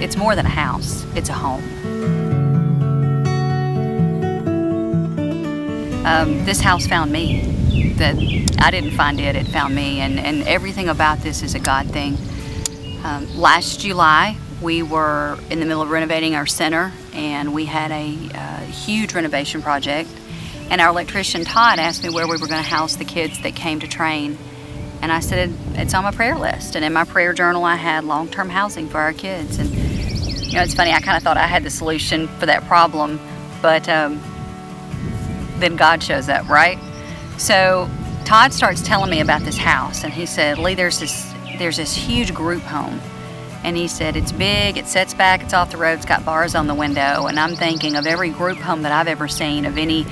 it's more than a house, it's a home. This house found me. That I didn't find it, it found me, and everything about this is a God thing. Last July, we were in the middle of renovating our center, and we had a huge renovation project, and our electrician Todd asked me where we were going to house the kids that came to train, and I said it's on my prayer list. And in my prayer journal I had long-term housing for our kids. And you know, it's funny, I kind of thought I had the solution for that problem, but then God shows up, right? So Todd starts telling me about this house, and he said, Lee, there's this huge group home, and he said it's big, it sets back, it's off the road, it's got bars on the window. And I'm thinking of every group home that I've ever seen, of any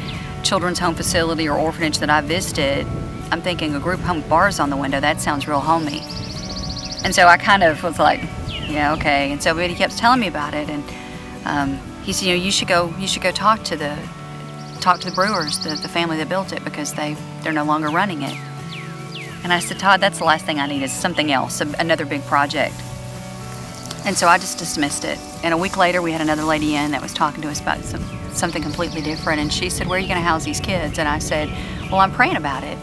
children's home facility or orphanage that I've visited, I'm thinking a group home with bars on the window, that sounds real homey. And so I kind of was like, yeah, okay. And so but he kept telling me about it, and he said, you know, you should go talk to the Brewers, the family that built it, because they're no longer running it. And I said, Todd, that's the last thing I need is something else, another big project. And so I just dismissed it. And a week later, we had another lady in that was talking to us about something completely different. And she said, where are you going to house these kids? And I said, well, I'm praying about it.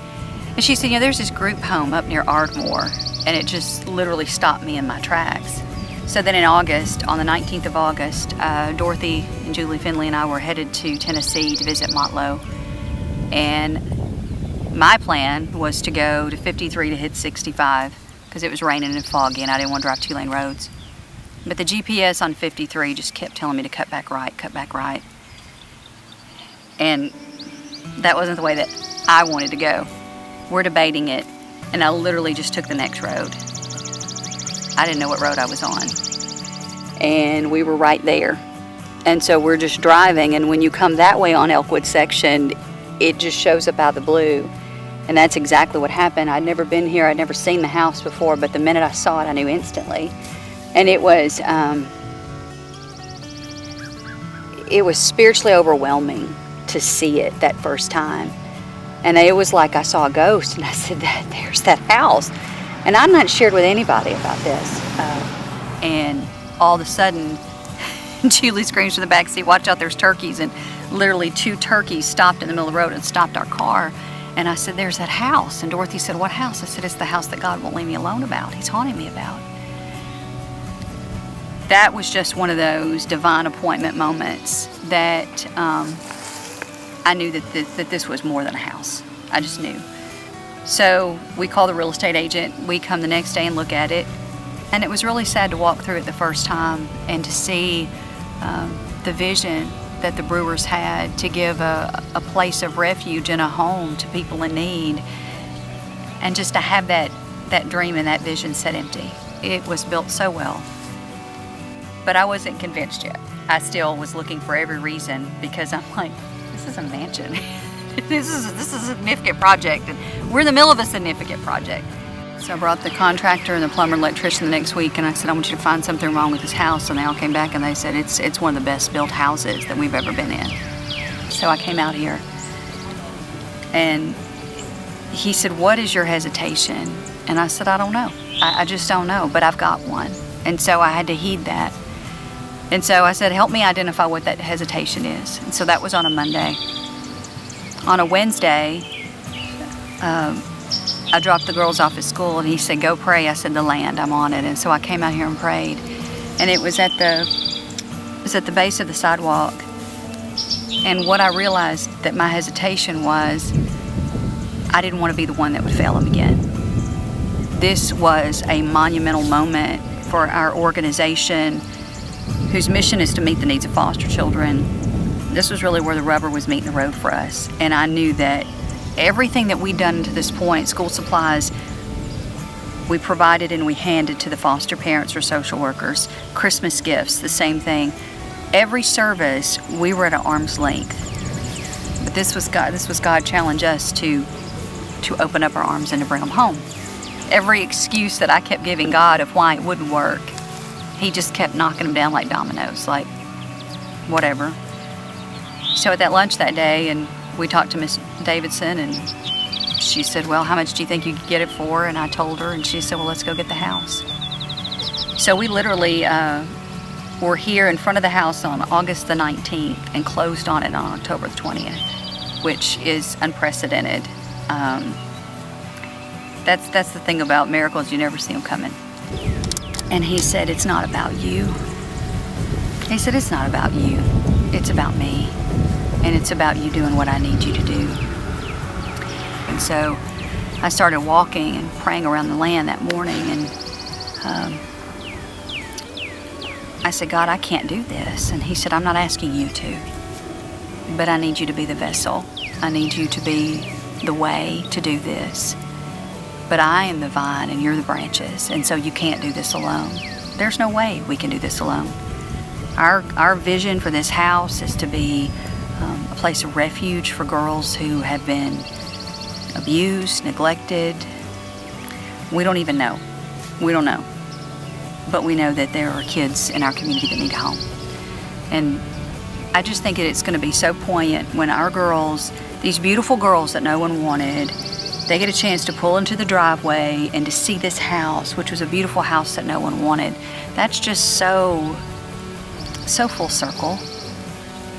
And she said, you know, there's this group home up near Ardmore. And it just literally stopped me in my tracks. So then in August, on the 19th of August, Dorothy and Julie Finley and I were headed to Tennessee to visit Motlow. And my plan was to go to 53 to hit 65 because it was raining and foggy and I didn't want to drive two-lane roads. But the GPS on 53 just kept telling me to cut back right, cut back right. And that wasn't the way that I wanted to go. We're debating it, and I literally just took the next road. I didn't know what road I was on. And we were right there. And so we're just driving, and when you come that way on Elkwood section, it just shows up out of the blue. And that's exactly what happened. I'd never been here, I'd never seen the house before, but the minute I saw it, I knew instantly. And it was spiritually overwhelming to see it that first time. And it was like I saw a ghost, and I said, there's that house. And I'm not shared with anybody about this. And all of a sudden, Julie screams from the back seat, watch out, there's turkeys. And literally 2 turkeys stopped in the middle of the road and stopped our car. And I said, there's that house. And Dorothy said, what house? I said, it's the house that God won't leave me alone about. He's haunting me about. That was just one of those divine appointment moments that I knew that this was more than a house. I just knew. So we call the real estate agent. We come the next day and look at it. And it was really sad to walk through it the first time and to see the vision that the Brewers had to give a place of refuge and a home to people in need. And just to have that dream and that vision set empty. It was built so well. But I wasn't convinced yet. I still was looking for every reason, because I'm like, this is a mansion. This is a significant project, and we're in the middle of a significant project. So I brought the contractor and the plumber and electrician the next week, and I said, I want you to find something wrong with this house. And they all came back and they said, it's one of the best built houses that we've ever been in. So I came out here, and he said, what is your hesitation? And I said, I don't know. I just don't know, but I've got one. And so I had to heed that. And so I said, help me identify what that hesitation is. And so that was on a Monday. On a Wednesday, I dropped the girls off at school, and he said, go pray. I said, the land, I'm on it. And so I came out here and prayed. And it was at the base of the sidewalk. And what I realized that my hesitation was, I didn't want to be the one that would fail him again. This was a monumental moment for our organization, whose mission is to meet the needs of foster children. This was really where the rubber was meeting the road for us. And I knew that everything that we'd done to this point, school supplies, we provided and we handed to the foster parents or social workers. Christmas gifts, the same thing. Every service, we were at an arm's length. But this was God challenge us to open up our arms and to bring them home. Every excuse that I kept giving God of why it wouldn't work, he just kept knocking them down like dominoes, like whatever. So at that lunch that day, and we talked to Miss Davidson, and she said, well, how much do you think you could get it for? And I told her, and she said, well, let's go get the house. So we literally were here in front of the house on August the 19th and closed on it on October the 20th, which is unprecedented. That's the thing about miracles, you never see them coming. And he said, it's not about you. He said, it's not about you. It's about me. And it's about you doing what I need you to do. And so I started walking and praying around the land that morning, and I said, God, I can't do this. And he said, I'm not asking you to, but I need you to be the vessel. I need you to be the way to do this. But I am the vine and you're the branches, and so you can't do this alone. There's no way we can do this alone. Our vision for this house is to be a place of refuge for girls who have been abused, neglected. We don't even know. We don't know. But we know that there are kids in our community that need a home. And I just think it's going to be so poignant when our girls, these beautiful girls that no one wanted, they get a chance to pull into the driveway and to see this house, which was a beautiful house that no one wanted. That's just so full circle.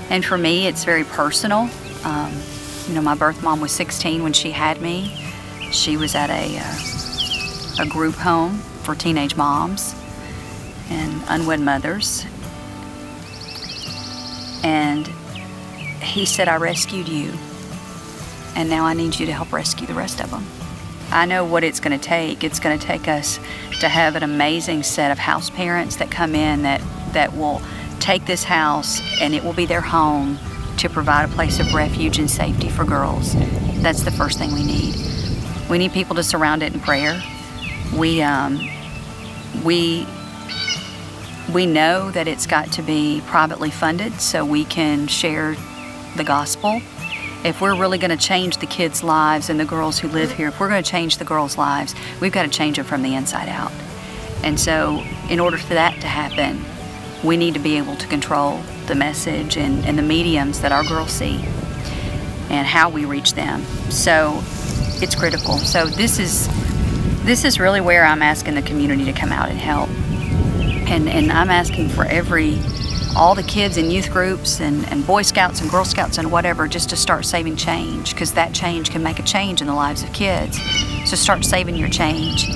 And for me, it's very personal. My birth mom was 16 when she had me. She was at a group home for teenage moms and unwed mothers. And he said, I rescued you, and now I need you to help rescue the rest of them. I know what it's going to take. It's going to take us to have an amazing set of house parents that come in that will take this house, and it will be their home to provide a place of refuge and safety for girls. That's the first thing we need. We need people to surround it in prayer. We know that it's got to be privately funded so we can share the gospel. If we're really going to change the kids' lives and the girls who live here, if we're going to change the girls' lives, we've got to change them from the inside out. And so in order for that to happen, we need to be able to control the message and the mediums that our girls see and how we reach them. So it's critical. So this is really where I'm asking the community to come out and help. And I'm asking for all the kids in youth groups and Boy Scouts and Girl Scouts and whatever, just to start saving change, because that change can make a change in the lives of kids. So start saving your change.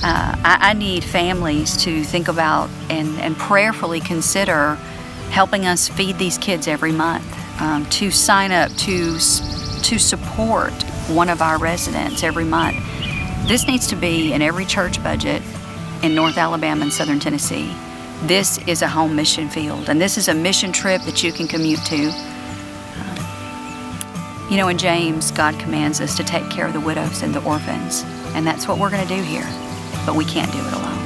I need families to think about and prayerfully consider helping us feed these kids every month, to sign up to support one of our residents every month. This needs to be in every church budget in North Alabama and Southern Tennessee. This is a home mission field, and this is a mission trip that you can commute to. In James, God commands us to take care of the widows and the orphans, and that's what we're going to do here, but we can't do it alone.